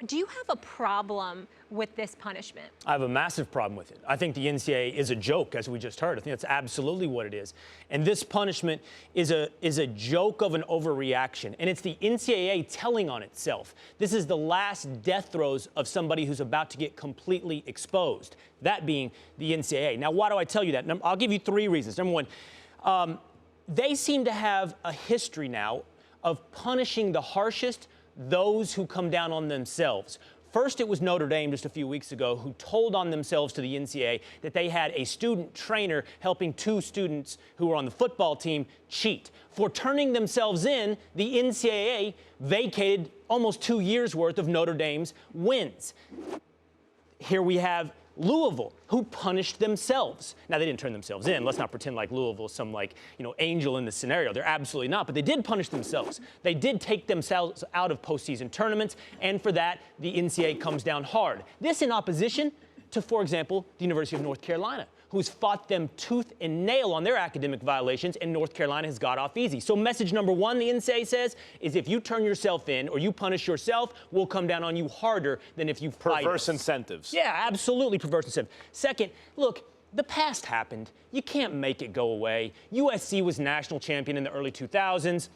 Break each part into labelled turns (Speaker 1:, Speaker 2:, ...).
Speaker 1: Do you have a problem with this punishment?
Speaker 2: I have a massive problem with it. I think the NCAA is a joke, as we just heard. I think that's absolutely what it is. And this punishment is a joke of an overreaction. And it's the NCAA telling on itself. This is the last death throes of somebody who's about to get completely exposed, that being the NCAA. Now, why do I tell you that? I'll give you 3 reasons. Number one, they seem to have a history now of punishing the harshest those who come down on themselves. First, it was Notre Dame just a few weeks ago who told on themselves to the NCAA that they had a student trainer helping 2 students who were on the football team cheat. For turning themselves in, the NCAA vacated almost 2 years' worth of Notre Dame's wins. Here we have Louisville, who punished themselves. Now, they didn't turn themselves in. Let's not pretend like Louisville is some, angel in this scenario. They're absolutely not. But they did punish themselves. They did take themselves out of postseason tournaments. And for that, the NCAA comes down hard. This in opposition to, for example, the University of North Carolina, who's fought them tooth and nail on their academic violations, and North Carolina has got off easy. So message number 1, the NCAA says, is if you turn yourself in or you punish yourself, we'll come down on you harder than if you fight us.
Speaker 3: Perverse incentives.
Speaker 2: Yeah, absolutely perverse incentives. Second, look, the past happened. You can't make it go away. USC was national champion in the early 2000s.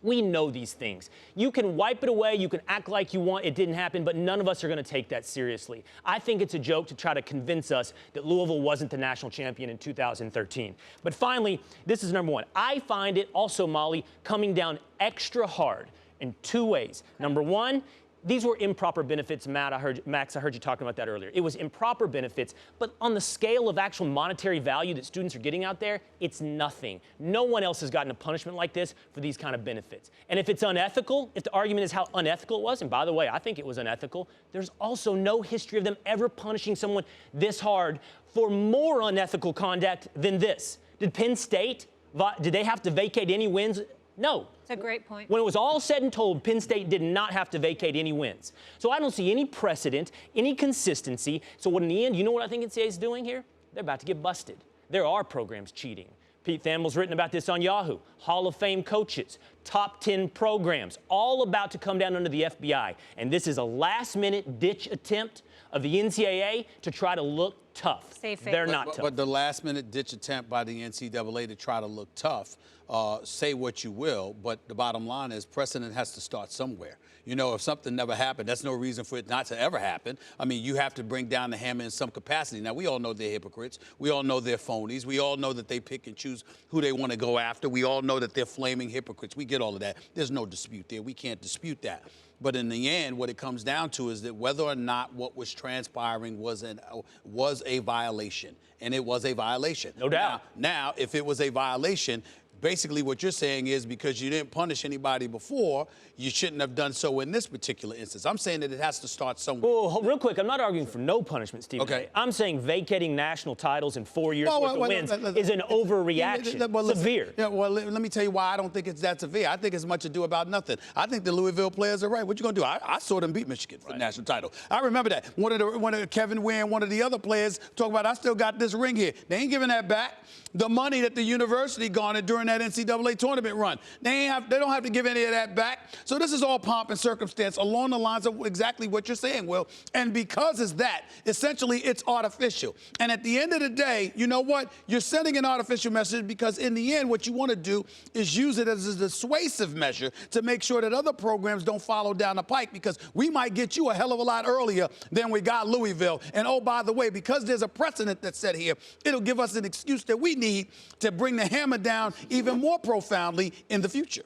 Speaker 2: We know these things. You can wipe it away. You can act like you want it didn't happen, but none of us are going to take that seriously. I think it's a joke to try to convince us that Louisville wasn't the national champion in 2013. But finally, this is number 1. I find it also, Molly, coming down extra hard in 2 ways. Number 1, these were improper benefits, Max, I heard you talking about that earlier. It was improper benefits, but on the scale of actual monetary value that students are getting out there, it's nothing. No one else has gotten a punishment like this for these kind of benefits. And if it's unethical, if the argument is how unethical it was, and by the way, I think it was unethical, there's also no history of them ever punishing someone this hard for more unethical conduct than this. Did Penn State, did they have to vacate any wins? No.
Speaker 1: That's a great point.
Speaker 2: When it was all said and told, Penn State did not have to vacate any wins. So I don't see any precedent, any consistency. So in the end, you know what I think NCAA is doing here? They're about to get busted. There are programs cheating. Pete Thamel's written about this on Yahoo. Hall of Fame coaches, top 10 programs, all about to come down under the FBI. And this is a last-minute ditch attempt of the NCAA to try to look tough. They're not tough.
Speaker 4: But the last-minute ditch attempt by the NCAA to try to look tough, say what you will, but the bottom line is precedent has to start somewhere. You know, if something never happened, that's no reason for it not to ever happen. I mean, you have to bring down the hammer in some capacity. Now, we all know they're hypocrites. We all know they're phonies. We all know that they pick and choose who they want to go after. We all know that they're flaming hypocrites. We get all of that. There's no dispute there. We can't dispute that. But in the end, what it comes down to is that whether or not what was transpiring was a violation, and it was a violation.
Speaker 2: No doubt.
Speaker 4: Now, if it was a violation, basically what you're saying is because you didn't punish anybody before, you shouldn't have done so in this particular instance. I'm saying that it has to start somewhere.
Speaker 2: Well, real quick, I'm not arguing for no punishment, Stephen.
Speaker 4: Okay.
Speaker 2: I'm saying vacating national titles in 4 years worth of wins is an overreaction. Severe.
Speaker 4: Yeah, well, let me tell you why I don't think it's that severe. I think it's much ado about nothing. I think the Louisville players are right. What you gonna do? I saw them beat Michigan for the national title. I remember that. One of Kevin Ware and one of the other players talk about, I still got this ring here. They ain't giving that back. The money that the university garnered during that NCAA tournament run, they don't have to give any of that back. So this is all pomp and circumstance along the lines of exactly what you're saying, Will. And because it's that, essentially it's artificial. And at the end of the day, you know what? You're sending an artificial message because in the end, what you want to do is use it as a dissuasive measure to make sure that other programs don't follow down the pike, because we might get you a hell of a lot earlier than we got Louisville. And oh, by the way, because there's a precedent that's set here, it'll give us an excuse that we need to bring the hammer down even more profoundly in the future.